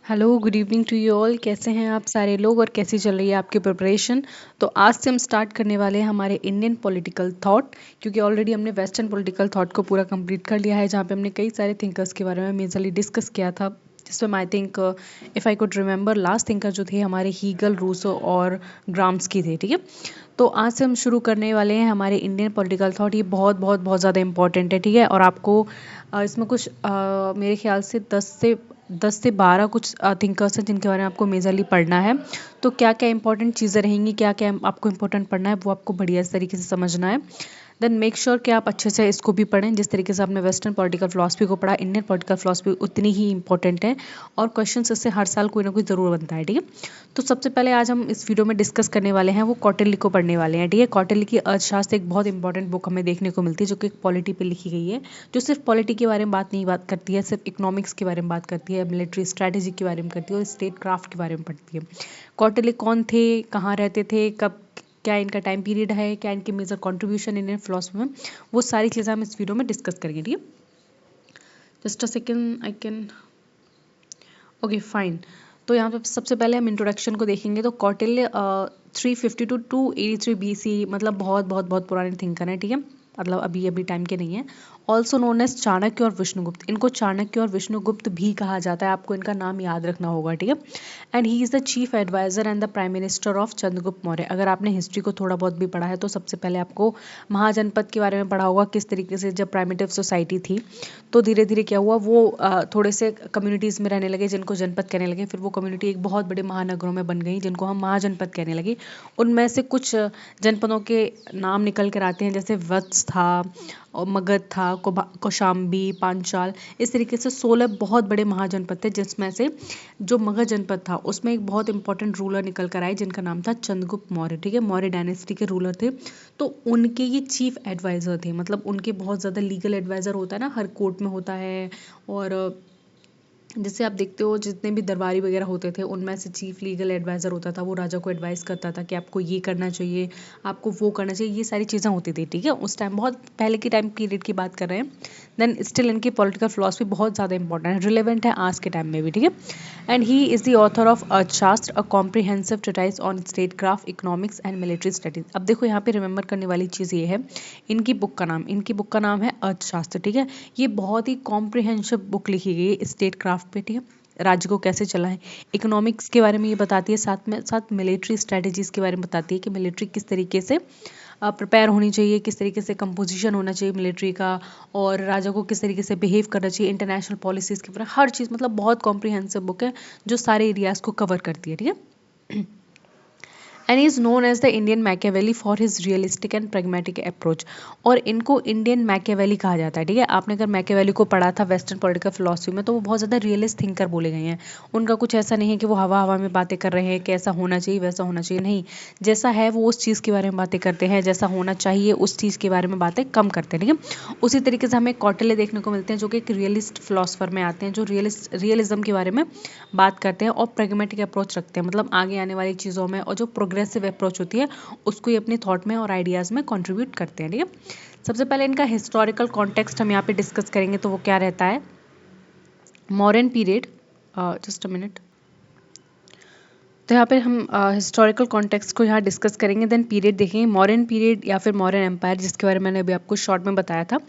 Hello, good evening to you all. कैसे हैं आप सारे लोग और कैसी चल रही है आपकी प्रिपरेशन? तो आज से हम स्टार्ट करने वाले हैं हमारे इंडियन पॉलिटिकल थॉट, क्योंकि ऑलरेडी हमने वेस्टर्न पॉलिटिकल थॉट को पूरा कंप्लीट कर लिया है, जहाँ पे हमने कई सारे थिंकर्स के बारे में मेजरली डिस्कस किया था, जिसमें I think if I could remember last thinker जो थे हमारे हीगल, रूसो और ग्राम्सकी थे। ठीक है, तो आज से हम शुरू करने वाले हैं हमारे इंडियन पॉलिटिकल थॉट। ये बहुत बहुत बहुत ज़्यादा इंपॉर्टेंट है। ठीक है, और आपको इसमें कुछ मेरे ख्याल से 10 से 12 कुछ थिंकर्स हैं जिनके बारे में आपको मेजरली पढ़ना है। तो क्या क्या इंपॉर्टेंट चीज़ें रहेंगी, क्या क्या आपको इंपॉर्टेंट पढ़ना है, वो आपको बढ़िया तरीके से समझना है। देन मेक श्योर कि आप अच्छे से इसको भी पढ़ें। जिस तरीके से आपने वेस्टर्न पॉलिटिकल फिलॉसफी को पढ़ा, इंडियन पॉलिटिकल फिलॉसफी उतनी ही इंपॉर्टेंट है और क्वेश्चन इससे हर साल कोई ना कोई ज़रूर बनता है। ठीक है, तो सबसे पहले आज हम इस वीडियो में डिस्कस करने वाले हैं वो कौटिल्य को पढ़ने वाले हैं। ठीक है, कौटिल्य की अर्थशास्त्र एक बहुत इंपॉर्टेंट बुक हमें देखने को मिलती है, जो कि पॉलिटी पे लिखी गई है, जो सिर्फ पॉलिटी के बारे में बात करती है, सिर्फ इकोनॉमिक्स के बारे में बात करती है, मिलिट्री स्ट्रैटेजी के बारे में करती है और स्टेट क्राफ्ट के बारे में पढ़ती है। कौटिल्य कौन थे, कहाँ रहते थे, कब, क्या इनका टाइम पीरियड है, क्या इनके मेजर कंट्रीब्यूशन इंडियन फिलोसफी में, वो सारी चीज़ें हम इस वीडियो में डिस्कस करेंगे। ठीक है, just a second, I can, okay fine. तो यहाँ पे सबसे पहले हम इंट्रोडक्शन को देखेंगे। तो कौटिल्य 350 टू 283 BC, मतलब बहुत बहुत बहुत पुराने थिंकर हैं। ठीक है, मतलब अभी अभी टाइम के नहीं है। ऑल्सो नोन एज चाणक्य और विष्णुगुप्त, इनको चाणक्य और विष्णुगुप्त भी कहा जाता है, आपको इनका नाम याद रखना होगा। ठीक है, and he is the chief advisor and the prime minister of Chandragupta Maurya. अगर आपने हिस्ट्री को थोड़ा बहुत भी पढ़ा है तो सबसे पहले आपको महाजनपद के बारे में पढ़ा होगा, किस तरीके से जब प्राइमेटिव सोसाइटी थी तो धीरे धीरे क्या हुआ, वो थोड़े से कम्युनिटीज़ में रहने लगे जिनको जनपद कहने लगे। फिर वो कम्युनिटी एक बहुत बड़े महानगरों में बन गई जिनको हम महाजनपद कहने लगे। उनमें से कुछ जनपदों के नाम निकल कर आते हैं, जैसे वत्स था और मगध था, कौशाम्बी, पांचाल, इस तरीके से 16 बहुत बड़े महाजनपद थे, जिसमें से जो मगध जनपद था उसमें एक बहुत इंपॉर्टेंट रूलर निकल कर आए जिनका नाम था चंद्रगुप्त मौर्य। ठीक है, मौर्य डायनेस्टी के रूलर थे। तो उनके ये चीफ एडवाइज़र थे, मतलब उनके बहुत ज़्यादा लीगल एडवाइज़र होता है ना, हर कोर्ट में होता है। और जैसे आप देखते हो जितने भी दरबारी वगैरह होते थे उनमें से चीफ लीगल एडवाइज़र होता था, वो राजा को एडवाइस करता था कि आपको ये करना चाहिए, आपको वो करना चाहिए, ये सारी चीज़ें होती थी। ठीक है, उस टाइम बहुत पहले की टाइम पीरियड की बात कर रहे हैं। देन स्टिल इनकी पॉलिटिकल फिलॉसफी बहुत ज़्यादा इंपॉर्टेंट है, रिलेवेंट है आज के टाइम में भी। ठीक है, and he is the author of Arthashastra, a comprehensive treatise on state craft, economics and military studies. अब देखो यहाँ पे रिमेंबर करने वाली चीज़ ये है, इनकी बुक का नाम है अर्थशास्त्र। ठीक है, ये बहुत ही कॉम्प्रिहेंसिव बुक लिखी गई है स्टेट क्राफ्ट पे। ठीक है, राज्य को कैसे चलाएं, इकोनॉमिक्स के बारे में ये बताती है, साथ में साथ मिलिट्री स्ट्रेटजीज के बारे में बताती है कि मिलिट्री किस तरीके से प्रिपेयर होनी चाहिए, किस तरीके से कंपोजिशन होना चाहिए मिलिट्री का, और राजा को किस तरीके से बिहेव करना चाहिए, इंटरनेशनल पॉलिसीज़ के बारे में हर चीज़, मतलब बहुत कॉम्प्रिहेंसिव बुक है जो सारे एरियाज़ को कवर करती है। ठीक है, and is known as the Indian Machiavelli for his realistic and pragmatic approach. और इनको इंडियन मैकियावेली कहा जाता है। ठीक है, आपने अगर मैकियावेली को पढ़ा था वेस्टर्न पॉलिटिकल फिलॉसफी में, तो वो बहुत ज़्यादा रियलिस्ट थिंकर बोले गए हैं। उनका कुछ ऐसा नहीं है कि वो हवा हवा में बातें कर रहे हैं कि ऐसा होना चाहिए वैसा होना चाहिए, नहीं, जैसा है वो उस चीज़ के बारे में बातें करते हैं, जैसा होना चाहिए उस चीज़ के बारे में बातें कम करते हैं। ठीक है, उसी तरीके से हमें कौटिल्य देखने को मिलते हैं, जो कि एक रियलिस्ट फिलोसफर में आते हैं, जो रियलिज्म के बारे में बात करते हैं और प्रैग्मेटिक अप्रोच रखते हैं, मतलब आगे आने वाली चीज़ों में, और जो प्रोग्रेसिव अप्रोच होती है उसको ये अपने थॉट में और आइडियाज़ में कंट्रीब्यूट करते हैं। ठीक है, सबसे पहले इनका हिस्टोरिकल कॉन्टेक्स्ट हम यहाँ पे डिस्कस करेंगे, तो वो क्या रहता है, modern period, just a minute. तो यहाँ पे हम हिस्टोरिकल कॉन्टेक्स्ट को यहाँ डिस्कस करेंगे, देन पीरियड देखेंगे, मॉडर्न पीरियड या फिर मॉडर्न एम्पायर, जिसके बारे में मैंने अभी आपको शॉर्ट में बताया था।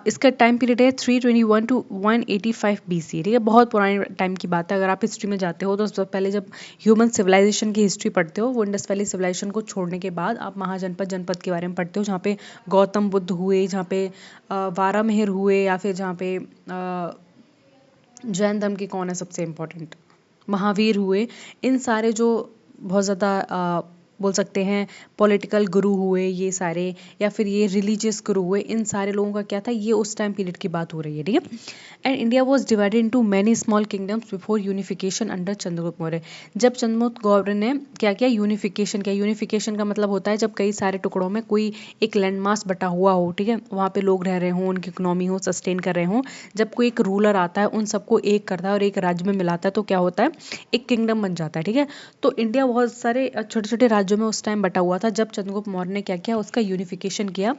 इसका टाइम पीरियड है 321 टू 185 BC। ठीक है, बहुत पुराने टाइम की बात है। अगर आप हिस्ट्री में जाते हो तो सबसे पहले जब ह्यूमन सिविलाइजेशन की हिस्ट्री पढ़ते हो, वो इंडस वैली सिविलाइजेशन को छोड़ने के बाद आप जनपद के बारे में पढ़ते हो, जहाँ पे गौतम बुद्ध हुए, जहाँ पे वारामिहिर हुए, या फिर जहाँ पे जैन धर्म के कौन है सबसे इम्पोर्टेंट, महावीर हुए। इन सारे जो बहुत ज़्यादा बोल सकते हैं पॉलिटिकल गुरु हुए ये सारे, या फिर ये रिलीजियस गुरु हुए, इन सारे लोगों का क्या था, ये उस टाइम पीरियड की बात हो रही है। ठीक है, and India was divided into many small kingdoms before unification under Chandragupta Maurya. जब चंद्रगुप्त मौर्य ने क्या किया, यूनिफिकेशन किया। यूनिफिकेशन का मतलब होता है जब कई सारे टुकड़ों में कोई एक लैंड मास बटा हुआ हो, ठीक है, वहाँ पे लोग रह रहे हों, उनकी इकोनॉमी हो, सस्टेन कर रहे हों, जब कोई एक रूलर आता है उन सबको एक करता है और एक राज्य में मिलाता है, तो क्या होता है, एक किंगडम बन जाता है। ठीक है, तो इंडिया बहुत सारे छोटे छोटे राज्यों राज्यों में उस टाइम बटा हुआ था जब चंद्रगुप्त मौर्य ने क्या किया, उसका यूनिफिकेशन किया।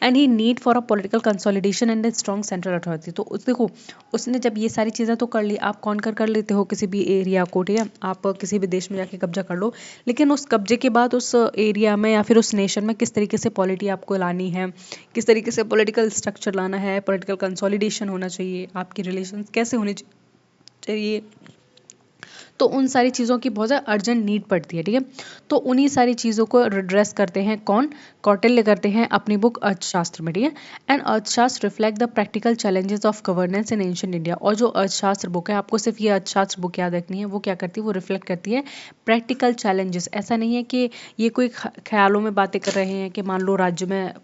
And he need for a political consolidation and a strong central authority. तो उस देखो उसने जब ये सारी चीज़ें तो कर ली, आप कौन कर लेते हो किसी भी एरिया को, ठीक है, आप किसी भी देश में जाके कब्जा कर लो, लेकिन उस कब्जे के बाद उस एरिया में या फिर उस नेशन में किस तरीके से पॉलिटी आपको लानी है, किस तरीके से पॉलिटिकल स्ट्रक्चर लाना है, पॉलिटिकल कंसोलिडेशन होना चाहिए, आपके रिलेशंस कैसे होने चाहिए, तो उन सारी चीज़ों की बहुत ज़्यादा अर्जेंट नीड पड़ती है, ठीक है। तो उन्हीं सारी चीज़ों को रिड्रेस करते हैं कौन, कौटिल्य करते हैं अपनी बुक अर्थशास्त्र में, ठीक है। एंड अर्थशास्त्र reflect the practical challenges of governance in ancient India. और जो अर्थशास्त्र बुक है, आपको सिर्फ ये अर्थशास्त्र बुक याद रखनी है, वो क्या करती है, वो रिफ्लेक्ट करती है प्रैक्टिकल चैलेंजेस। ऐसा नहीं है कि ये कोई ख्यालों में बातें कर रहे हैं कि मान लो राज्य में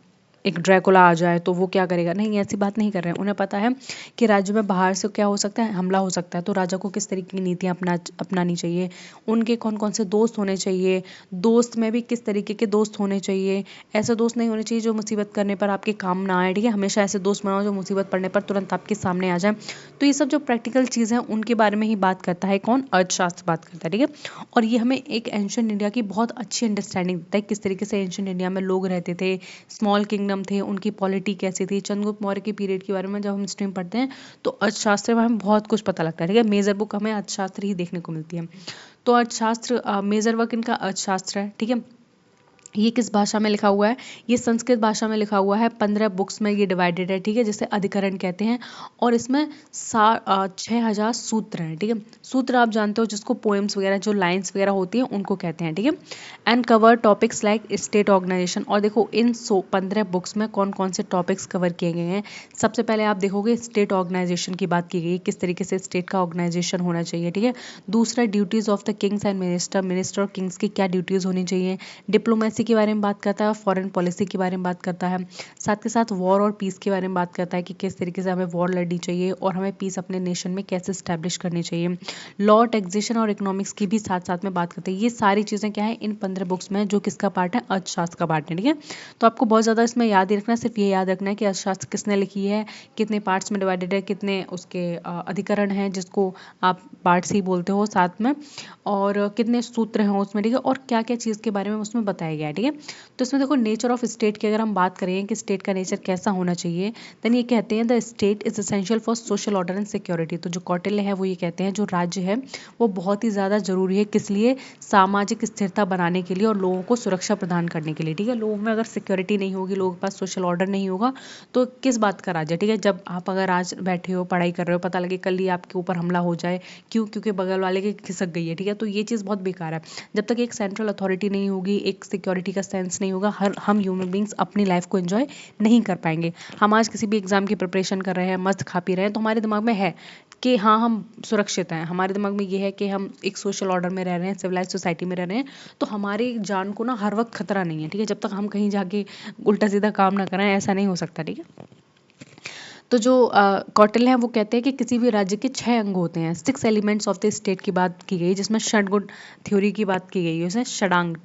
एक ड्रैकुला आ जाए तो वो क्या करेगा, नहीं, ऐसी बात नहीं कर रहे हैं। उन्हें पता है कि राज्य में बाहर से क्या हो सकता है, हमला हो सकता है, तो राजा को किस तरीके की नीतियाँ अपनानी चाहिए, उनके कौन कौन से दोस्त होने चाहिए, दोस्त में भी किस तरीके के दोस्त होने चाहिए। ऐसे दोस्त नहीं होने चाहिए जो मुसीबत करने पर आपके काम ना आए, ठीक है। हमेशा ऐसे दोस्त बनाओ जो मुसीबत पड़ने पर तुरंत आपके सामने आ जाए। तो ये सब जो प्रैक्टिकल चीज़ है उनके बारे में ही बात करता है कौन, अर्थशास्त्र बात करता है, ठीक है। और ये हमें एक एंशिएंट इंडिया की बहुत अच्छी अंडरस्टैंडिंग देता है, किस तरीके से एंशिएंट इंडिया में लोग रहते थे, स्मॉल किंगडम थे, उनकी पॉलिटी कैसी थी। चंद्रगुप्त मौर्य के पीरियड के बारे में जब हम हिस्ट्री में पढ़ते हैं तो अर्थशास्त्र में हमें बहुत कुछ पता लगता है, ठीक है। मेजर बुक हमें अर्थशास्त्र ही देखने को मिलती है। तो अर्थशास्त्र मेजर वर्क इनका अर्थशास्त्र है, ठीक है। ये किस भाषा में लिखा हुआ है, ये संस्कृत भाषा में लिखा हुआ है। 15 बुक्स में ये डिवाइडेड है, ठीक है, जिसे अधिकरण कहते हैं। और इसमें 6000 सूत्र हैं, ठीक है। सूत्र आप जानते हो जिसको पोएम्स वगैरह, जो लाइन्स वगैरह होती हैं उनको कहते हैं, ठीक है। And cover topics like state organization. और देखो इन 15 बुक्स में कौन कौन से टॉपिक्स कवर किए गए हैं। सबसे पहले आप देखोगे स्टेट ऑर्गेनाइजेशन की बात की गई, किस तरीके से स्टेट का ऑर्गेनाइजेशन होना चाहिए, ठीक है। दूसरा duties of the Kings and minister और किंग्स की क्या ड्यूटीज़ होनी चाहिए। डिप्लोमेसी के बारे में बात करता है, फॉरेन पॉलिसी के बारे में बात करता है, साथ के साथ वॉर और पीस के बारे में बात करता है कि किस तरीके से हमें वॉर लड़नी चाहिए और हमें पीस अपने नेशन में कैसे स्टैब्लिश करनी चाहिए। लॉ, टैक्सेशन और इकोनॉमिक्स की भी साथ साथ में बात करते हैं। ये सारी चीज़ें क्या है इन 15 बुक्स में, जो किसका पार्ट है, अर्थशास्त्र का पार्ट है, ठीक है। तो आपको बहुत ज़्यादा इसमें याद ही रखना है, सिर्फ ये याद रखना है कि अर्थशास्त्र किसने लिखी है, कितने पार्ट्स में डिवाइडेड है, कितने उसके अधिकरण हैं जिसको आप पार्ट्स ही बोलते हो साथ में, और कितने सूत्र हैं उसमें, ठीक है, और क्या क्या चीज़ के बारे में उसमें बताया गया है, ठीक है। तो इसमें देखो नेचर ऑफ स्टेट की अगर हम बात करें कि स्टेट का नेचर कैसा होना चाहिए, देन ये कहते हैं the state is essential for social order and security. तो जो कौटिल्य है वो ये कहते हैं जो राज्य है वो बहुत ही ज़्यादा जरूरी है, किस लिए, सामाजिक स्थिरता बनाने के लिए और लोगों को सुरक्षा प्रदान करने के लिए, ठीक है। लोगों में अगर सिक्योरिटी नहीं होगी, लोगों के पास सोशल ऑर्डर नहीं होगा, तो किस बात का राज्य, ठीक है। जब आप अगर आज बैठे हो पढ़ाई कर रहे हो, पता लगे कल ही आपके ऊपर हमला हो जाए, क्यों, क्योंकि बगल वाले की खिसक गई है, ठीक है, तो ये चीज़ बहुत बेकार है। जब तक एक सेंट्रल अथॉरिटी नहीं होगी, एक सिक्योरिटी का सेंस नहीं होगा, हम ह्यूमन बींग्स अपनी लाइफ को एंजॉय नहीं कर पाएंगे। हम आज किसी भी एग्जाम की प्रिपरेशन कर रहे हैं, मस्त खा पी रहे हैं, तो हमारे दिमाग में है कि हाँ हम सुरक्षित हैं, हमारे दिमाग में ये है कि हम एक सोशल ऑर्डर में रह रहे हैं, सिविलाइज सोसाइटी में रह रहे हैं, तो हमारी जान को ना हर वक्त खतरा नहीं है, ठीक है। जब तक हम कहीं जाके उल्टा सीधा काम ना करें, ऐसा नहीं हो सकता, ठीक है। तो जो कौटिल्य है वो कहते हैं कि किसी भी राज्य के 6 अंग होते हैं, 6 एलिमेंट्स ऑफ द स्टेट की बात की गई, जिसमें षडगुण थ्योरी की बात की गई है, उसे षडांग,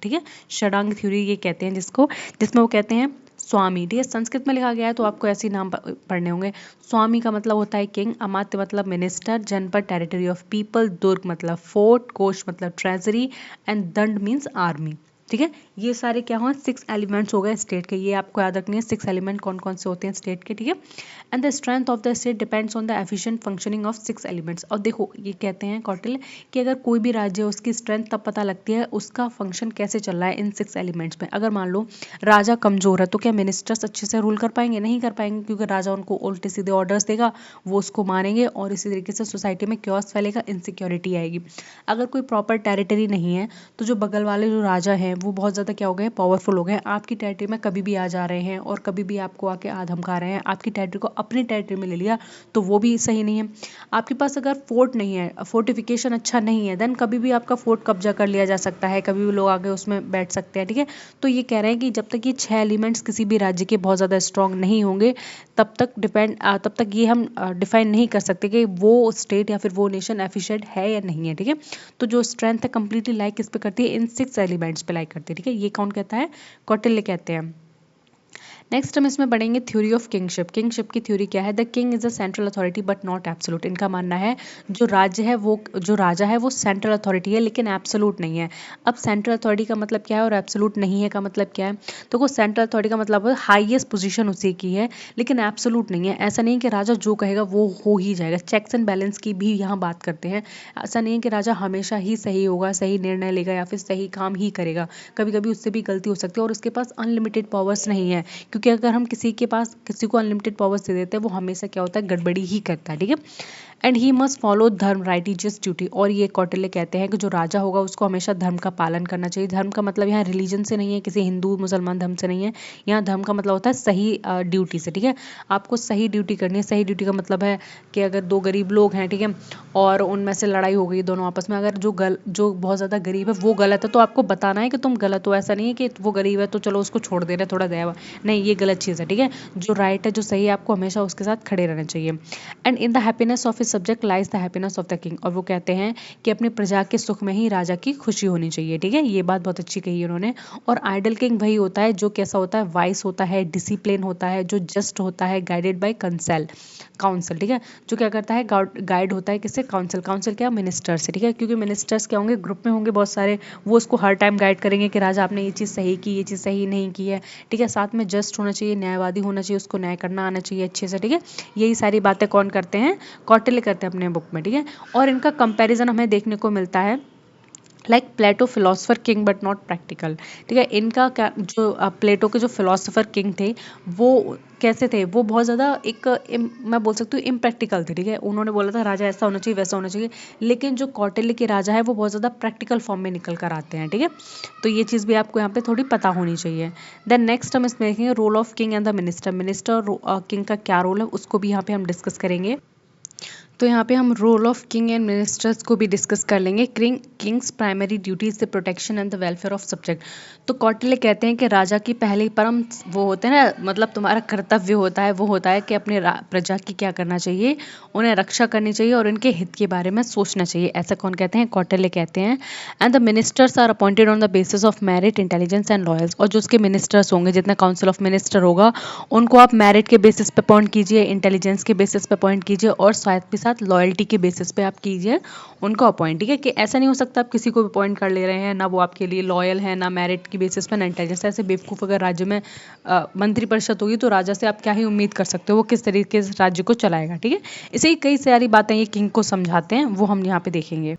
ठीक है, षडांग थ्योरी ये कहते हैं जिसको, जिसमें वो कहते हैं स्वामी, ठीक है। संस्कृत में लिखा गया है तो आपको ऐसे ही नाम पढ़ने होंगे। स्वामी का मतलब होता है किंग, अमात्य मतलब मिनिस्टर, जनपद टेरिटरी ऑफ पीपल, दुर्ग मतलब फोर्ट, कोश मतलब ट्रेजरी, एंड दंड मीन्स आर्मी, ठीक है। ये सारे क्या हुए, 6 एलिमेंट्स हो गए स्टेट के, ये आपको याद रखनी है 6 एलिमेंट कौन कौन से होते हैं स्टेट के, ठीक है। And the strength of the state depends on the efficient functioning of 6 elements. और देखो ये कहते हैं कौटिल्य कि अगर कोई भी राज्य है उसकी स्ट्रेंथ तब पता लगती है उसका फंक्शन कैसे चल रहा है इन 6 एलिमेंट्स में। अगर मान लो राजा कमजोर है तो क्या मिनिस्टर्स अच्छे से रूल कर पाएंगे, नहीं कर पाएंगे, क्योंकि राजा उनको उल्टे सीधे ऑर्डर्स देगा, वो उसको मारेंगे और इसी तरीके से सोसाइटी में क्योस फैलेगा, इनसिक्योरिटी आएगी। अगर कोई प्रॉपर टेरिटरी नहीं है तो जो बगल वाले जो राजा हैं वो बहुत ज़्यादा क्या हो गए, पावरफुल हो गए, आपकी टेरिटरी में कभी भी आ जा रहे हैं और कभी भी आपको आके धमका रहे हैं, आपकी टेरिटरी को अपनी टेरिटरी में ले लिया, तो वो भी सही नहीं है। आपके पास अगर फोर्ट नहीं है, फोर्टिफिकेशन अच्छा नहीं है, देन कभी भी आपका फोर्ट कब्जा कर लिया जा सकता है, कभी भी लोग आके उसमें बैठ सकते हैं, ठीक है। तो ये कह रहे हैं कि जब तक ये 6 एलिमेंट्स किसी भी राज्य के बहुत ज़्यादा स्ट्रांग नहीं होंगे तब तक ये हम डिफाइन नहीं कर सकते कि वो स्टेट या फिर वो नेशन एफिशिएंट है या नहीं है, ठीक है। तो जो स्ट्रेंथ है कंप्लीटली लाइक किस पे करती है, इन 6 एलिमेंट्स पे लाइक करती है, ठीक है। ये कौन कहता है, कौटिल्य कहते हैं। नेक्स्ट हम इसमें पढ़ेंगे थ्योरी ऑफ किंगशिप। किंगशिप की थ्योरी क्या है? The king is a central authority but not absolute. इनका मानना है जो राज्य है वो जो राजा है वो सेंट्रल अथॉरिटी है लेकिन एब्सोल्यूट नहीं है। अब सेंट्रल अथॉरिटी का मतलब क्या है और एब्सोल्यूट नहीं है का मतलब क्या है? तो वो सेंट्रल अथॉरिटी का मतलब हाईएस्ट पोजीशन उसी की है लेकिन एब्सोल्यूट नहीं है। ऐसा नहीं है कि राजा जो कहेगा वो हो ही जाएगा। चेक्स एंड बैलेंस की भी यहाँ बात करते हैं। ऐसा नहीं है कि राजा हमेशा ही सही होगा, सही निर्णय लेगा या फिर सही काम ही करेगा। कभी कभी उससे भी गलती हो सकती है और उसके पास अनलिमिटेड पावर्स नहीं है, क्योंकि अगर हम किसी को अनलिमिटेड पावर्स दे देते हैं वो हमेशा क्या होता है, गड़बड़ी ही करता है। ठीक है। एंड ही मस्ट फॉलो धर्म, राइटियस ड्यूटी। और ये कौटिल्य कहते हैं कि जो राजा होगा उसको हमेशा धर्म का पालन करना चाहिए। धर्म का मतलब यहाँ रिलीजन से नहीं है, किसी हिंदू मुसलमान धर्म से नहीं है। यहाँ धर्म का मतलब होता है सही ड्यूटी से। ठीक है। आपको सही ड्यूटी करनी है। सही ड्यूटी का मतलब है कि अगर दो गरीब लोग हैं, ठीक है, और उनमें से लड़ाई हो गई दोनों आपस में, अगर जो बहुत ज़्यादा गरीब है वो गलत है तो आपको बताना है कि तुम गलत हो। ऐसा नहीं है कि वो गरीब है तो चलो उसको छोड़ दे रहे हैं, थोड़ा दया, नहीं, ये गलत चीज़ है। ठीक है। जो राइट है, जो सही है, आपको हमेशा उसके साथ खड़े रहना चाहिए। And in the happiness of his subject lies the happiness of the king. और वो कहते हैं कि अपनी प्रजा के सुख में ही राजा की खुशी होनी चाहिए। ठीक है। ये बात बहुत अच्छी कही है उन्होंने। और आइडल किंग वही होता है जो कैसा होता है, वाइस होता है, डिसिप्लिन होता है, जो जस्ट होता है, गाइडेड बाय काउंसिल। ठीक है। जो क्या करता है, गाइड होता है किससे? काउंसिल क्या? मिनिस्टर से। ठीक है। क्योंकि मिनिस्टर्स क्या होंगे, ग्रुप में होंगे बहुत सारे, वो उसको हर टाइम गाइड करेंगे कि राजा आपने ये चीज़ सही की, ये चीज़ सही नहीं की है। ठीक है। साथ में जस्ट होना चाहिए, न्यायवादी होना चाहिए, उसको न्याय करना आना चाहिए अच्छे से। ठीक है। यही सारी बातें कौन करते हैं? कौटिल्य करते हैं अपने बुक में। ठीक है। और इनका कंपैरिजन हमें देखने को मिलता है like Plato philosopher king but not practical. ठीक है। इनका क्या, जो प्लेटो के जो फिलोसफर किंग थे वो कैसे थे? वो बहुत ज़्यादा मैं बोल सकती हूँ इम्प्रैक्टिकल थे। ठीक है। उन्होंने बोला था राजा ऐसा होना चाहिए, वैसा होना चाहिए। लेकिन जो कौटिल्य के राजा है वो बहुत ज़्यादा प्रैक्टिकल फॉर्म में निकल कर आते हैं। ठीक है। तो ये चीज़ भी आपको यहाँ पे थोड़ी पता होनी चाहिए। देन नेक्स्ट हम इसमें देखेंगे role of king and the minister. Minister king का क्या रोल है उसको भी यहाँ पे हम डिस्कस करेंगे। तो यहाँ पे हम role of king and ministers को भी डिस्कस कर लेंगे। King's primary duty is the protection and the welfare of subject. तो कौटिल्य कहते हैं कि राजा की पहली परम वो होते हैं ना, मतलब तुम्हारा कर्तव्य होता है, वो होता है कि अपने प्रजा की क्या करना चाहिए, उन्हें रक्षा करनी चाहिए और उनके हित के बारे में सोचना चाहिए। ऐसा कौन कहते हैं? कौटिल्य कहते हैं। And the ministers are appointed on the basis of merit, intelligence and loyalty. और जो उसके मिनिस्टर्स होंगे, जितना काउंसिल ऑफ मिनिस्टर होगा, उनको आप मेरिट के बेसिस पे अपॉइंट कीजिए, इंटेलिजेंस के बेसिस पे अपॉइंट कीजिए और साथ ही साथ लॉयल्टी के बेसिस पे आप कीजिए उनको अपॉइंट। ठीक है। कि ऐसा नहीं हो सकता आप किसी को भी अपॉइंट कर ले रहे हैं, ना वो आपके लिए लॉयल है, ना मेरिट की बेसिस पे, ना इंटेलिजेंस। ऐसे बेवकूफ़ अगर राज्य में मंत्रिपरिषद होगी तो राजा से आप क्या ही उम्मीद कर सकते हो, वो किस तरीके से राज्य को चलाएगा। ठीक है। इसे ही कई सारी बातें ये किंग को समझाते हैं, वो हम यहाँ पे देखेंगे।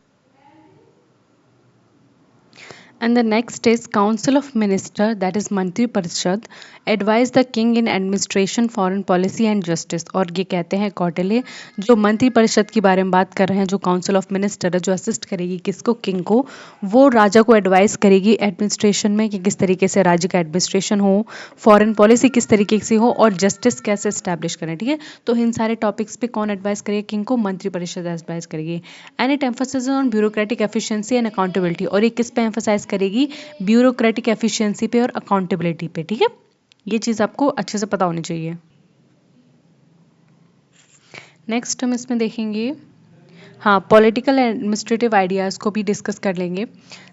And the next is Council of Minister, that is मंत्री परिषद, advise the king in administration, foreign policy and justice। और ये कहते हैं कौटिल्य, जो मंत्री परिषद के बारे में बात कर रहे हैं, जो काउंसिल ऑफ मिनिस्टर है, जो असिस्ट करेगी किसको? किंग को। वो राजा को एडवाइस करेगी एडमिनिस्ट्रेशन में कि किस तरीके से राज्य का एडमिनिस्ट्रेशन हो, फॉरेन पॉलिसी किस तरीके से हो और जस्टिस कैसे स्टैब्लिश करें। ठीक है। तो इन सारे टॉपिक्स पे कौन एडवाइस करेगी किंग को? मंत्री परिषद एडवाइस करेगी। And it emphasises on bureaucratic efficiency and accountability. और ये किस पे एम्फोसाइज करेगी? ब्यूरोक्रेटिक एफिशिएंसी पे और अकाउंटेबिलिटी पे। ठीक है। ये चीज़ आपको अच्छे से पता होनी चाहिए। नेक्स्ट हम इसमें देखेंगे, हाँ, पॉलिटिकल एडमिनिस्ट्रेटिव आइडियाज़ को भी डिस्कस कर लेंगे।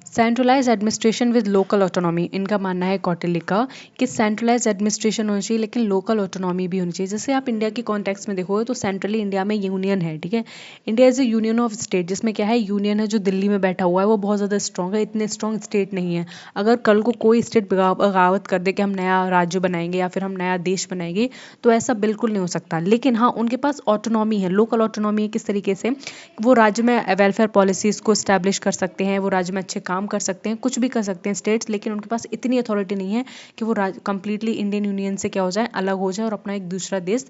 Centralize administration with local autonomy. इनका मानना है कौटिल्य का कि सेंट्रलाइज एडमिनिस्ट्रेशन होनी चाहिए लेकिन लोकल ऑटोनॉमी भी होनी चाहिए। जैसे आप इंडिया की कॉन्टेक्स्ट में देखोगे तो सेंट्रली इंडिया में यूनियन है। ठीक है। India is A union of state, जिसमें क्या है, यूनियन है जो दिल्ली में बैठा हुआ है, वो बहुत ज़्यादा स्ट्रॉन्ग है, इतने स्ट्रॉन्ग स्टेट नहीं है। अगर कल को कोई स्टेट बगावत कर दे कि हम नया राज्य बनाएंगे या फिर हम नया देश बनाएंगे, तो ऐसा बिल्कुल नहीं हो सकता। लेकिन हाँ, उनके पास ऑटोनॉमी है, लोकल ऑटोनॉमी है। किस तरीके से? वो राज्य में वेलफेयर पॉलिसीज़ को इस्टेब्लिश कर सकते हैं, वो राज्य में अच्छे काम कर सकते हैं, कुछ भी कर सकते हैं स्टेट्स, लेकिन उनके पास इतनी अथॉरिटी नहीं है कि वो कंप्लीटली इंडियन यूनियन से क्या हो जाए, अलग हो जाए और अपना एक दूसरा देश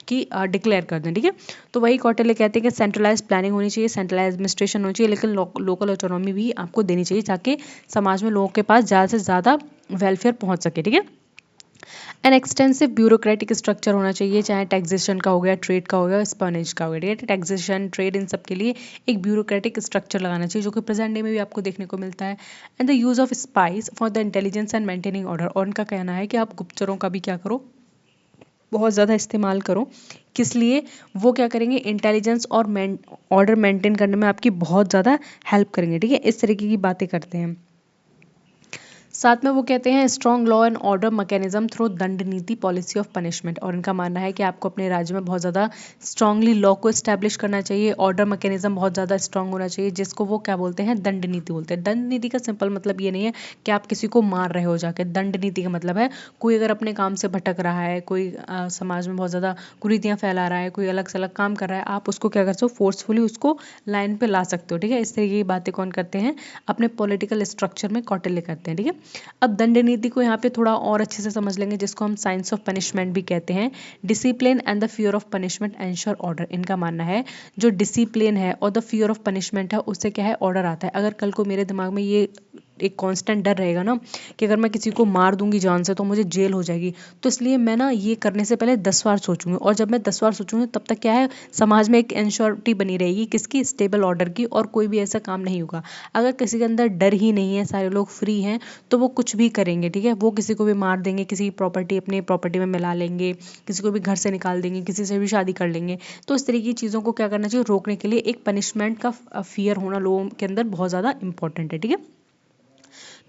की डिक्लेयर कर दें। ठीक है। तो वही कौटिल्य कहते हैं कि सेंट्रलाइज प्लानिंग होनी चाहिए, सेंट्रलाइज एडमिनिस्ट्रेशन होनी चाहिए, लेकिन लोकल ऑटोनॉमी भी आपको देनी चाहिए ताकि समाज में लोगों के पास ज़्यादा से ज़्यादा वेलफेयर पहुंच सके। ठीक है। एन एक्सटेंसिव ब्यूरोक्रेटिक स्ट्रक्चर होना चाहिए, चाहे टैक्सेशन का हो गया, ट्रेड का हो गया, स्पॉनेज का हो गया। ठीक है। टैक्सेशन, ट्रेड, इन सब के लिए एक ब्यूरोक्रेटिक स्ट्रक्चर लगाना चाहिए, जो कि प्रेजेंट डे में भी आपको देखने को मिलता है। And the use of spice for the intelligence and maintaining order. और उनका कहना है कि आप गुप्तचरों का भी क्या करो, बहुत ज़्यादा इस्तेमाल करो। किस लिए? वो क्या करेंगे, इंटेलिजेंस और ऑर्डर मेंटेन करने में आपकी बहुत ज़्यादा हेल्प करेंगे। ठीक है। इस तरीके की बातें करते हैं। साथ में वो कहते हैं strong law and order mechanism through दंड नीति पॉलिसी ऑफ पनिशमेंट, और इनका मानना है कि आपको अपने राज्य में बहुत ज़्यादा स्ट्रांगली लॉ को इस्टेब्लिश करना चाहिए, ऑर्डर मैकेनिज्म बहुत ज़्यादा स्ट्रांग होना चाहिए, जिसको वो क्या बोलते हैं, दंड नीति बोलते हैं। दंड नीति का सिंपल मतलब ये नहीं है कि आप किसी को मार रहे हो जाके। दंड नीति का मतलब है कोई अगर अपने काम से भटक रहा है, कोई समाज में बहुत ज़्यादा कुरीतियाँ फैला रहा है, कोई अलग से अलग काम कर रहा है, आप उसको क्या कर सकते हो, फोर्सफुली उसको लाइन पे ला सकते हो। ठीक है, इस तरीके की बातें कौन करते हैं, अपने पॉलिटिकल स्ट्रक्चर में कौटिल्य करते हैं। ठीक है, अब दंड नीति को यहाँ पे थोड़ा और अच्छे से समझ लेंगे, जिसको हम साइंस ऑफ पनिशमेंट भी कहते हैं। Discipline and the fear of punishment ensure order. इनका मानना है जो डिसिप्लिन है और द फियर ऑफ पनिशमेंट है, उससे क्या है, ऑर्डर आता है। अगर कल को मेरे दिमाग में ये एक कांस्टेंट डर रहेगा ना कि अगर मैं किसी को मार दूंगी जान से तो मुझे जेल हो जाएगी, तो इसलिए मैं ना ये करने से पहले 10 बार सोचूंगी, और जब मैं 10 बार सोचूंगी तब तक क्या है, समाज में एक एंश्योरिटी बनी रहेगी, किसकी, स्टेबल ऑर्डर की, और कोई भी ऐसा काम नहीं होगा। अगर किसी के अंदर डर ही नहीं है, सारे लोग फ्री हैं, तो वो कुछ भी करेंगे। ठीक है, वो किसी को भी मार देंगे, किसी की प्रॉपर्टी अपनी प्रॉपर्टी में मिला लेंगे, किसी को भी घर से निकाल देंगे, किसी से भी शादी कर लेंगे। तो इस तरीके की चीज़ों को क्या करना चाहिए, रोकने के लिए एक पनिशमेंट का फियर होना लोगों के अंदर बहुत ज़्यादा इंपॉर्टेंट है। ठीक है,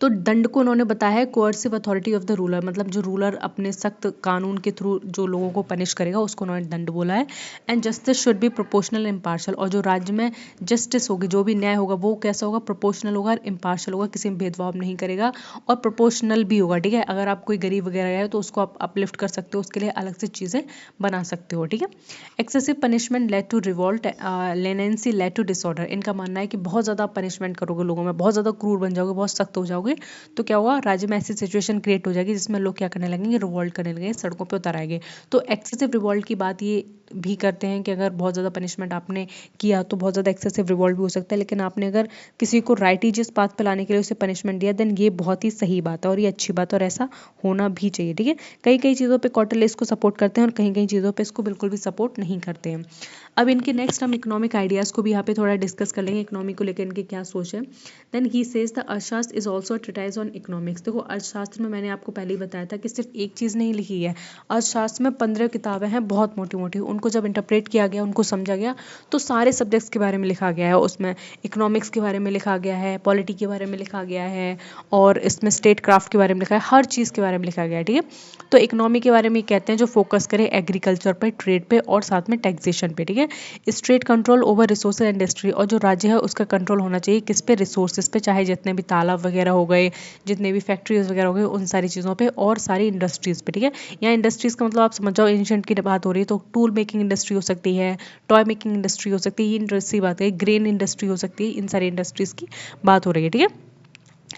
तो दंड को उन्होंने बताया है coercive authority of the ruler, मतलब जो रूलर अपने सख्त कानून के थ्रू जो लोगों को पनिश करेगा उसको उन्होंने दंड बोला है। And justice should be proportional impartial, और जो राज्य में जस्टिस होगी, जो भी न्याय होगा, वो कैसा होगा, प्रोपोर्शनल होगा, इम्पार्शल होगा, किसी में भेदभाव नहीं करेगा, और प्रोपोर्शनल भी होगा। ठीक है, अगर आप कोई गरीब वगैरह है तो उसको आप अपलिफ्ट कर सकते हो, उसके लिए अलग से चीज़ें बना सकते हो। ठीक है, excessive punishment led to revolt, leniency led to disorder. इनका मानना है कि बहुत ज़्यादा पनिशमेंट करोगे लोगों में, बहुत ज़्यादा क्रूर बन जाओगे, बहुत सख्त हो जाओगे, तो क्या हुआ, राज्य में ऐसी सिचुएशन क्रिएट हो जाएगी जिसमें लोग क्या करने लगेंगे, रिवॉल्ट करने लगेंगे, सड़कों पे उतर आएंगे। तो एक्सेसिव रिवॉल्ट की बात ये भी करते हैं कि अगर बहुत ज़्यादा पनिशमेंट आपने किया तो बहुत ज़्यादा एक्सेसिव रिवॉल्ट भी हो सकता है, लेकिन आपने अगर किसी को राइटिजियस पाथ पे लाने के लिए उसे पनिशमेंट दिया, देन ये बहुत ही सही बात है और ये अच्छी बात है, और ऐसा होना भी चाहिए। ठीक है, कई कई चीज़ों पे कौटिल्य इसको सपोर्ट करते हैं और कहीं कहीं चीज़ों पे इसको बिल्कुल भी सपोर्ट नहीं करते हैं। अब इनके नेक्स्ट हम इकोनॉमिक आइडियाज़ को भी यहाँ पे थोड़ा डिस्कस कर लेंगे, इकोनॉमी को लेकर इनके क्या सोच है। देन ही सेज द अर्थशास्त्र is also treatise on economics. देखो, अर्थशास्त्र में मैंने आपको पहले ही बताया था कि सिर्फ एक चीज़ नहीं लिखी है, अर्थशास्त्र में 15 किताबें हैं, बहुत मोटी मोटी, उनको जब इंटरप्रेट किया गया, उनको समझा गया, तो सारे सब्जेक्ट्स के बारे में लिखा गया है। उसमें इकोनॉमिक्स के बारे में लिखा गया है, पॉलिटी के बारे में लिखा गया है, और इसमें स्टेट क्राफ्ट के बारे में लिखा है, हर चीज़ के बारे में लिखा गया है। ठीक है, तो इकोनॉमी के बारे में कहते हैं जो फोकस करे एग्रीकल्चर पे, ट्रेड पे, और साथ में टैक्सेशन पे। ठीक है, state control over resources industry, और जो राज्य है उसका कंट्रोल होना चाहिए किस पे, रिसोर्सेज पे, चाहे जितने भी तालाब वगैरह हो गए, जितने भी फैक्ट्रीज वगैरह हो गए, उन सारी चीज़ों पे, और सारी इंडस्ट्रीज पे। ठीक है, यहाँ इंडस्ट्रीज का मतलब आप समझ जाओ, एंशिएंट की बात हो रही है तो टूल मेकिंग इंडस्ट्री हो सकती है, टॉय मेकिंग इंडस्ट्री हो सकती है, ये इंडस्ट्री बात है, ग्रेन इंडस्ट्री हो सकती है, इन सारी इंडस्ट्रीज की बात हो रही है। ठीक है,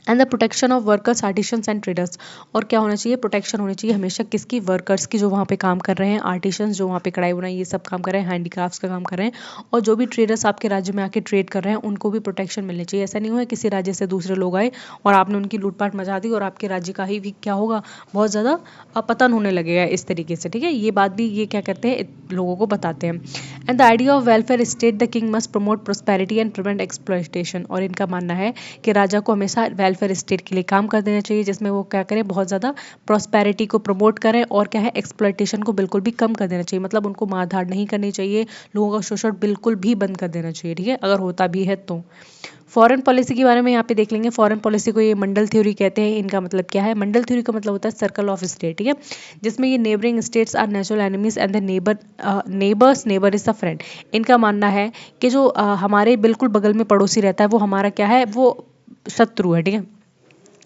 and the protection of workers, artisans and traders, और क्या होना चाहिए, प्रोटेक्शन होनी चाहिए हमेशा किसकी, वर्कर्स की, जो वहाँ पे काम कर रहे हैं, आर्टिशंस जो वहाँ पे कढ़ाई बुनाई ये सब काम कर रहे हैं, हैंडीक्राफ्ट्स का काम कर रहे हैं, और जो भी ट्रेडर्स आपके राज्य में आके ट्रेड कर रहे हैं उनको भी प्रोटेक्शन मिलनी चाहिए। ऐसा नहीं हुआ किसी राज्य से दूसरे लोग आए और आपने उनकी लूटपाट मचा दी और आपके राज्य का ही भी क्या होगा, बहुत ज़्यादा पतन होने लगेगा इस तरीके से। ठीक है, ये बात भी ये क्या करते हैं, लोगों को बताते हैं। And the idea of welfare state, the king must promote prosperity and prevent exploitation, और इनका मानना है कि राजा को हमेशा वेलफेयर स्टेट के लिए काम कर देना चाहिए, जिसमें वो क्या करें, बहुत ज़्यादा प्रॉस्पेरिटी को प्रमोट करें, और क्या है, एक्सप्लॉयटेशन को बिल्कुल भी कम कर देना चाहिए, मतलब उनको मारधाड़ नहीं करनी चाहिए, लोगों का शोषण बिल्कुल भी बंद कर देना चाहिए। ठीक है, अगर होता भी है तो। फॉरेन पॉलिसी के बारे में यहाँ पे देख लेंगे। फॉरेन पॉलिसी को ये मंडल थ्योरी कहते हैं। इनका मतलब क्या है, मंडल थ्योरी का मतलब होता है सर्कल ऑफ स्टेट। ठीक है, जिसमें ये neighbouring states are natural enemies and the neighbour is the friend. इनका मानना है कि जो हमारे बिल्कुल बगल में पड़ोसी रहता है वो हमारा क्या है, वो शत्रु है। ठीक है,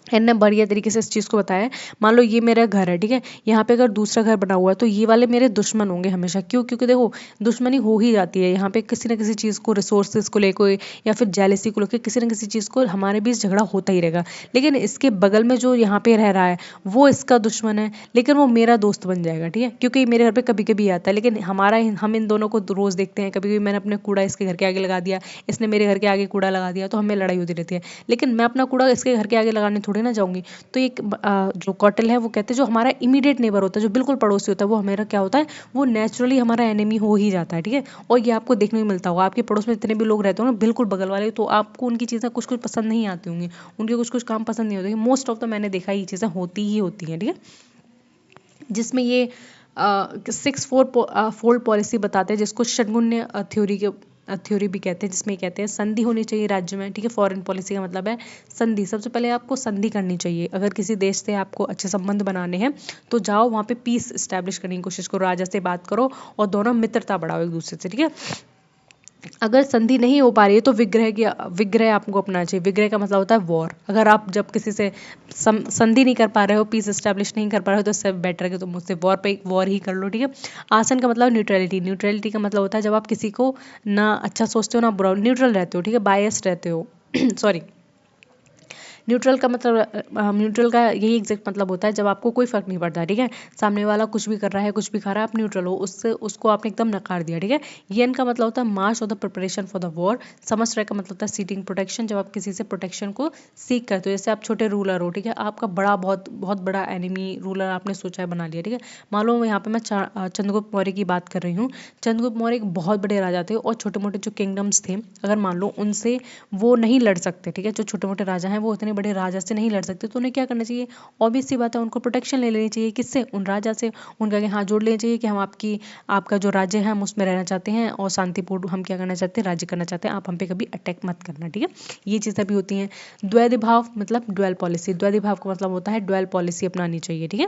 इनने बढ़िया तरीके से इस चीज़ को बताया है। मान लो ये मेरा घर है, ठीक है, यहाँ पे अगर दूसरा घर बना हुआ है तो ये वाले मेरे दुश्मन होंगे हमेशा। क्यों? क्योंकि देखो दुश्मनी हो ही जाती है यहाँ पे, किसी न किसी चीज़ को, रिसोर्सेज को लेकर या फिर जेलेसी को लेकर, किसी न किसी चीज़ को हमारे बीच झगड़ा होता ही रहेगा। लेकिन इसके बगल में जो यहाँ पे रह रहा है वो इसका दुश्मन है, लेकिन वो मेरा दोस्त बन जाएगा। ठीक है, क्योंकि मेरे घर पे कभी कभी आता है, लेकिन हम इन दोनों को रोज़ देखते हैं। कभी कभी मैंने अपने कूड़ा इसके घर के आगे लगा दिया, इसने मेरे घर के आगे कूड़ा लगा दिया, तो हमें लड़ाई होती रहती है। लेकिन मैं अपना कूड़ा इसके घर के आगे लगाने थोड़ी ना जाऊंगी। तो एक जो कौटिल्य है वो कहते हैं जो हमारा इमीडिएट नेबर होता है, जो बिल्कुल पड़ोसी होता है, वो हमारा क्या होता है, वो नेचुरली हमारा एनिमी हो ही जाता है। ठीक है, और ये आपको देखने को मिलता होगा, आपके पड़ोस में इतने भी लोग रहते हो ना बिल्कुल बगल वाले, तो आपको उनकी चीज़ें कुछ कुछ पसंद नहीं आती होंगी, उनके कुछ कुछ काम पसंद नहीं होते। मोस्ट ऑफ द मैंने देखा ये चीज़ें होती ही होती हैं। ठीक है, जिसमें ये 6 फोल्ड पॉलिसी बताते हैं, जिसको षडगुण्य थ्योरी के थ्योरी भी कहते हैं, जिसमें कहते हैं संधि होनी चाहिए राज्य में, ठीक है। फॉरेन पॉलिसी का मतलब है संधि। सबसे पहले आपको संधि करनी चाहिए। अगर किसी देश से आपको अच्छे संबंध बनाने हैं तो जाओ वहाँ पे पीस स्टैब्लिश करने की कोशिश करो, राजा से बात करो और दोनों मित्रता बढ़ाओ एक दूसरे से, ठीक है। अगर संधि नहीं हो पा रही है तो विग्रह आपको अपनाना चाहिए। विग्रह का मतलब होता है वॉर। अगर आप जब किसी से संधि नहीं कर पा रहे हो, पीस एस्टेब्लिश नहीं कर पा रहे हो, तो इससे बेटर है कि तुम मुझसे वॉर ही कर लो, ठीक है। आसन का मतलब न्यूट्रलिटी। न्यूट्रलिटी का मतलब होता है जब आप किसी को ना अच्छा सोचते हो ना बुरा, न्यूट्रल रहते हो, ठीक है, बायस्ड रहते हो सॉरी। न्यूट्रल का मतलब न्यूट्रल का यही एग्जैक्ट मतलब होता है जब आपको कोई फर्क नहीं पड़ता, ठीक है। सामने वाला कुछ भी कर रहा है, कुछ भी खा रहा है, आप न्यूट्रल हो, उससे उसको आपने एकदम नकार दिया, ठीक है। येन का मतलब होता है मार्च और the preparation for the war. समस्या का मतलब होता है सीटिंग प्रोटेक्शन, जब आप किसी से प्रोटेक्शन को सीख करते हो। जैसे आप छोटे रूलर हो, ठीक है, आपका बहुत बहुत बड़ा एनिमी रूलर आपने सोचा है बना लिया, ठीक है। मान लो यहाँ पे मैं चंद्रगुप्त मौर्य की बात कर रही हूँ। चंद्रगुप्त मौर्य एक बहुत बड़े राजा थे और छोटे मोटे जो किंगडम्स थे, अगर मान लो उनसे वो नहीं लड़ सकते, ठीक है, जो छोटे मोटे राजा हैं वो इतने बड़े राजा से नहीं लड़ सकते, तो उन्हें क्या करना चाहिए? ऑब्वियस सी बात है, उनको प्रोटेक्शन ले लेनी चाहिए। किससे? उन राजा से। उनका आगे हाथ जोड़ लेना चाहिए कि हम आपका जो राज्य है हम उसमें रहना चाहते हैं और शांतिपूर्ण हम क्या करना चाहते हैं, राज्य करना चाहते हैं, आप हम पे कभी अटैक मत करना, ठीक है। ये चीज़ें भी होती हैं। द्वैध भाव मतलब ड्वेल पॉलिसी। द्वैध भाव का मतलब होता है ड्वेल पॉलिसी अपनानी चाहिए, ठीक है।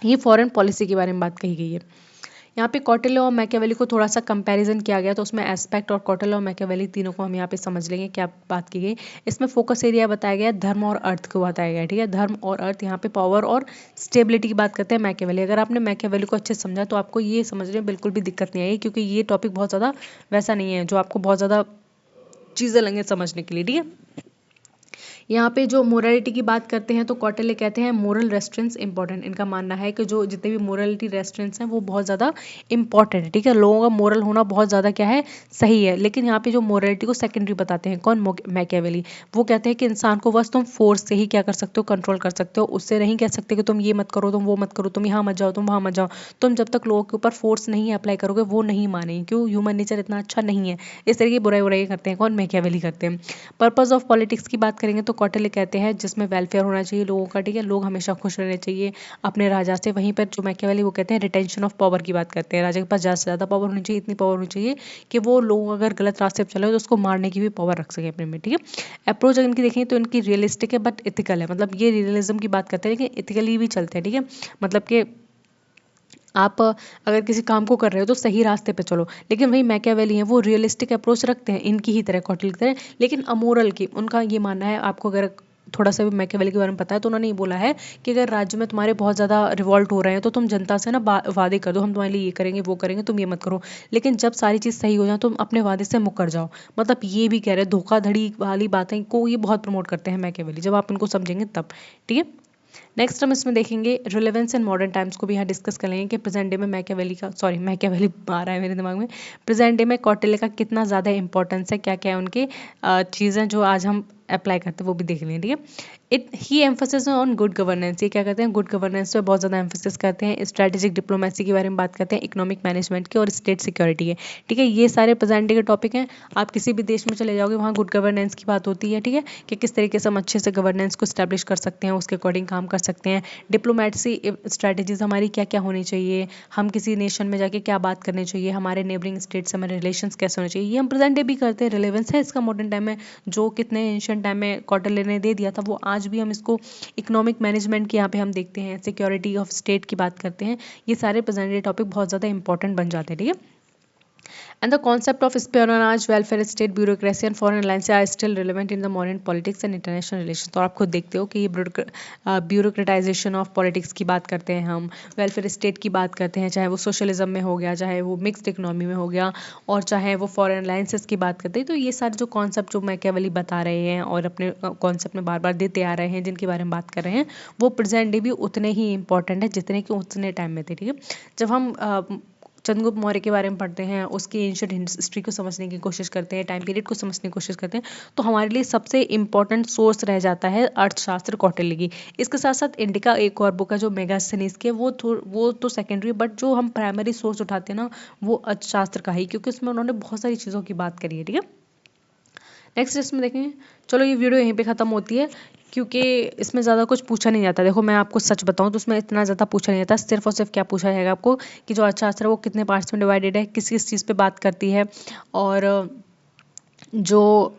ये फॉरेन पॉलिसी के बारे में बात कही गई है। यहाँ पे कौटिल्य और मैकियावेली को थोड़ा सा कंपैरिजन किया गया, तो उसमें एस्पेक्ट और कौटिल्य और मैकियावेली तीनों को हम यहाँ पे समझ लेंगे क्या बात की गई। इसमें फोकस एरिया बताया गया है धर्म और अर्थ को बताया गया है, ठीक है। धर्म और अर्थ, यहाँ पे पावर और स्टेबिलिटी की बात करते हैं मैकियावेली। अगर आपने मैकियावेली को अच्छे से समझा तो आपको ये समझने में बिल्कुल भी दिक्कत नहीं आई, क्योंकि ये टॉपिक बहुत ज़्यादा वैसा नहीं है जो आपको बहुत ज़्यादा चीज़ें लगें समझने के लिए, ठीक है। यहाँ पे जो मोरालिटी की बात करते हैं तो कौटिल्य कहते हैं मोरल रेस्ट्रेंट्स इंपॉर्टेंट। इनका मानना है कि जो जितने भी मोरलिटी रेस्ट्रेंट्स हैं वो बहुत ज़्यादा इंपॉर्टेंट है, ठीक है। लोगों का मोरल होना बहुत ज़्यादा क्या है, सही है। लेकिन यहाँ पे जो मोरलिटी को सेकेंडरी बताते हैं कौन, मैकियावेली। वो कहते हैं कि इंसान को बस तुम फोर्स से ही क्या कर सकते हो, कंट्रोल कर सकते हो। उससे नहीं कह सकते कि तुम ये मत करो, तुम वो मत करो, तुम यहाँ मत जाओ, तुम वहाँ मत जाओ। तुम जब तक लोगों के ऊपर फोर्स नहीं अप्लाई करोगे वो नहीं मानेंगे, क्यों? ह्यूमन नेचर इतना अच्छा नहीं है। इस तरह की बुराई करते हैं कौन, मैकियावेली करते हैं। पर्पस ऑफ पॉलिटिक्स की बात करेंगे तो कौटिल्य कहते हैं जिसमें वेलफेयर होना चाहिए लोगों का, ठीक है, लोग हमेशा खुश रहने चाहिए अपने राजा से। वहीं पर जो मैकियावेली वो कहते हैं रिटेंशन ऑफ पावर की बात करते हैं, राजा के पास ज़्यादा से ज़्यादा पावर होनी चाहिए, इतनी पावर होनी चाहिए कि वो लोग अगर गलत रास्ते पर चले तो उसको मारने की भी पावर रख सके अपने में, ठीक है। अप्रोच अगर इनकी देखें तो इनकी रियलिस्टिक है बट इथिकल है, मतलब ये रियलिज्म की बात करते हैं लेकिन इथिकली भी चलते हैं, ठीक है। मतलब कि आप अगर किसी काम को कर रहे हो तो सही रास्ते पे चलो। लेकिन वही मैकियावेली हैं वो रियलिस्टिक अप्रोच रखते हैं इनकी ही तरह, कौटिल्य की तरह, लेकिन अमोरल की। उनका ये मानना है, आपको अगर थोड़ा सा भी मैकियावेली के बारे में पता है तो उन्होंने ये बोला है कि अगर राज्य में तुम्हारे बहुत ज़्यादा रिवॉल्ट हो रहे हैं तो तुम जनता से ना वादे कर दो, हम तुम्हारे लिए ये करेंगे वो करेंगे, तुम ये मत करो। लेकिन जब सारी चीज़ सही हो जाए तुम अपने वादे से मुकर जाओ। मतलब ये भी कह रहे हैं, धोखाधड़ी वाली बातें को ये बहुत प्रमोट करते हैं मैकियावेली, जब आप इनको समझेंगे तब, ठीक है। नेक्स्ट हम इसमें देखेंगे रिलेवेंस इन मॉडर्न टाइम्स को भी यहाँ डिस्कस कर लेंगे कि प्रेजेंट डे में मैकियावेली आ रहा है मेरे दिमाग में। प्रेजेंट डे में कौटिल्य का कितना ज़्यादा इंपॉर्टेंस है, क्या क्या है उनके चीज़ें जो आज हम अप्लाई करते हैं वो भी देख लेंगे, ठीक है। ही एम्फोसिस ऑन गुड गवर्नेंस। ये क्या करते हैं, गुड गवर्नेंस पे बहुत ज़्यादा एम्फोसिस करते हैं। स्ट्रेटेजिक डिप्लोमेसी के बारे में बात करते हैं, इकोनॉमिक मैनेजमेंट की और स्टेट सिक्योरिटी के, ठीक है। ये सारे प्रेजेंट डे के टॉपिक हैं। आप किसी भी देश में चले जाओगे वहाँ गुड गवर्नेंस की बात होती है, ठीक है, कि किस तरीके से हम अच्छे से गवर्नेंस को स्टैब्लिश कर सकते हैं, उसके अकॉर्डिंग काम कर सकते हैं। डिप्लोमेसी स्ट्रैटेजीज हमारी क्या क्या होनी चाहिए, हम किसी नेशन में जाके क्या बात करनी चाहिए, हमारे नेबरिंग स्टेट से हमारे रिलेशंस कैसे होने चाहिए, ये हम प्रेजेंट डे भी करते हैं। रिलेवेंस है इसका मॉडर्न टाइम में, जो कितने एंशिएंट टाइम में कौटिल्य ने दे दिया था वो आज भी हम इसको इकोनॉमिक मैनेजमेंट के यहाँ पे हम देखते हैं, सिक्योरिटी ऑफ स्टेट की बात करते हैं। ये सारे प्रेजेंट डे टॉपिक बहुत ज़्यादा इंपॉर्टेंट बन जाते हैं, ठीक है। And the concept of espionage, welfare state, bureaucracy and foreign alliances are still relevant in the modern politics and international relations. तो आप खुद देखते हो कि ये ब्यूरोक्रेटाइजेशन ऑफ पॉलिटिक्स की बात करते हैं, हम वेलफेयर स्टेट की बात करते हैं, चाहे वो सोशलिज्म में हो गया, चाहे वो मिक्स्ड इकोनॉमी में हो गया, और चाहे वो फॉरेन अलायंसेस की बात करते हैं। तो ये सारे जो कॉन्सेप्ट जो मैकियावेली बता रहे हैं और अपने कॉन्सेप्ट में बार बार देते आ रहे हैं, जिनके बारे में बात कर रहे हैं, वो प्रेजेंट डे भी उतने ही इंपॉर्टेंट है जितने कि उतने टाइम में थे, ठीक है। जब हम चंद्रगुप्त मौर्य के बारे में पढ़ते हैं, उसकी एंशिएंट हिस्ट्री को समझने की कोशिश करते हैं, टाइम पीरियड को समझने की कोशिश करते हैं, तो हमारे लिए सबसे इंपॉर्टेंट सोर्स रह जाता है अर्थशास्त्र कौटिल्य की। इसके साथ साथ इंडिका एक और बुक है जो मेगास्थनीज की है, वो तो सेकेंडरी, बट जो हम प्राइमरी सोर्स उठाते हैं ना वो अर्थशास्त्र का ही, क्योंकि उसमें उन्होंने बहुत सारी चीज़ों की बात करी है, ठीक है। नेक्स्ट इसमें देखेंगे। चलो ये वीडियो यहीं पे ख़त्म होती है क्योंकि इसमें ज़्यादा कुछ पूछा नहीं जाता। देखो मैं आपको सच बताऊं तो उसमें इतना ज़्यादा पूछा नहीं जाता, सिर्फ और सिर्फ क्या पूछा जाएगा आपको कि जो अर्थशास्त्र है वो कितने पार्ट्स में डिवाइडेड है, किस किस चीज़ पे बात करती है, और जो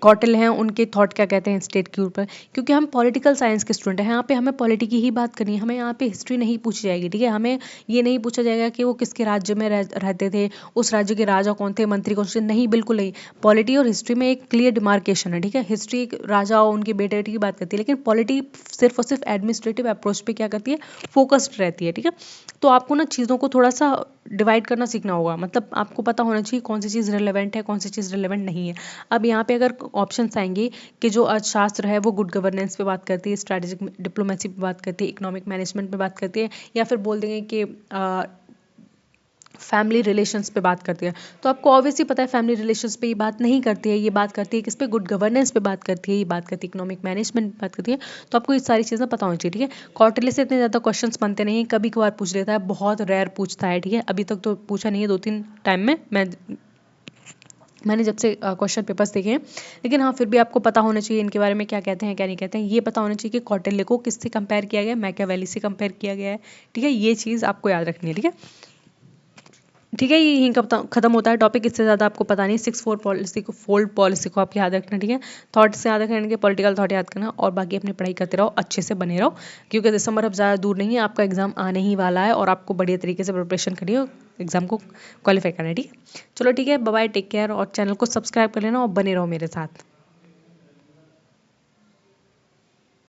कौटिल्य हैं उनके थॉट क्या कहते हैं स्टेट के ऊपर। क्योंकि हम पॉलिटिकल साइंस के स्टूडेंट हैं, यहाँ पे हमें पॉलिटी की ही बात करनी है, हमें यहाँ पे हिस्ट्री नहीं पूछी जाएगी, ठीक है। हमें ये नहीं पूछा जाएगा कि वो किसके राज्य में रहते थे, उस राज्य के राजा कौन थे, मंत्री कौन से, नहीं, बिल्कुल नहीं। पॉलिटी और हिस्ट्री में एक क्लियर डिमार्केशन है, ठीक है। हिस्ट्री राजा और उनके बेटे बेटी की बात करती है, लेकिन पॉलिटी सिर्फ और सिर्फ एडमिनिस्ट्रेटिव अप्रोच पे क्या करती है, फोकस्ड रहती है, ठीक है। तो आपको ना चीज़ों को थोड़ा सा डिवाइड करना सीखना होगा, मतलब आपको पता होना चाहिए कौन सी चीज़ रिलेवेंट है, कौन सी चीज़ रिलेवेंट नहीं है। अब यहाँ पे अगर ऑप्शंस आएंगे कि जो अर्थशास्त्र है वो गुड गवर्नेंस पे बात करती है, स्ट्रैटेजिक डिप्लोमेसी पे बात करती है, इकोनॉमिक मैनेजमेंट पे बात करती है, या फिर बोल देंगे कि फैमिली रिलेशंस पे बात करती है, तो आपको ऑब्वियसली पता है फैमिली रिलेशंस पे ये बात नहीं करती है, ये बात करती है किस पे, गुड गवर्नेंस पे बात करती है, ये बात करती है इकोनॉमिक मैनेजमेंट पे बात करती है। तो आपको ये सारी चीज़ें पता होनी चाहिए, ठीक है। कौटिल्य से इतने ज़्यादा क्वेश्चंस बनते नहीं हैं, कभी कभार पूछ लेता है, बहुत रेयर पूछता है, ठीक है। अभी तक तो पूछा नहीं है, 2-3 टाइम में मैंने जब से क्वेश्चन पेपर्स देखे हैं। लेकिन हाँ फिर भी आपको पता होना चाहिए इनके बारे में क्या कहते हैं क्या नहीं कहते हैं, ये पता होना चाहिए कि कौटिल्य को किससे कंपेयर किया गया है, मैकियावेली से कंपेयर किया गया है, ठीक है। ये चीज़ आपको याद रखनी है, ठीक है। ठीक है, ये यहीं खत्म होता है टॉपिक, इससे ज़्यादा आपको पता नहीं। 6-4 पॉलिसी को, फोल्ड पॉलिसी को आप याद रखना, ठीक है। थॉट से याद रखना, के पॉलिटिकल थॉट याद करना, और बाकी अपनी पढ़ाई करते रहो, अच्छे से बने रहो, क्योंकि दिसंबर अब ज़्यादा दूर नहीं है, आपका एग्जाम आने ही वाला है और आपको बढ़िया तरीके से प्रिपरेशन करनी हो, एग्जाम को क्वालिफाई करना है, ठीक है। चलो ठीक है, बाय बाय, टेक केयर, और चैनल को सब्सक्राइब कर लेना और बने रहो मेरे साथ।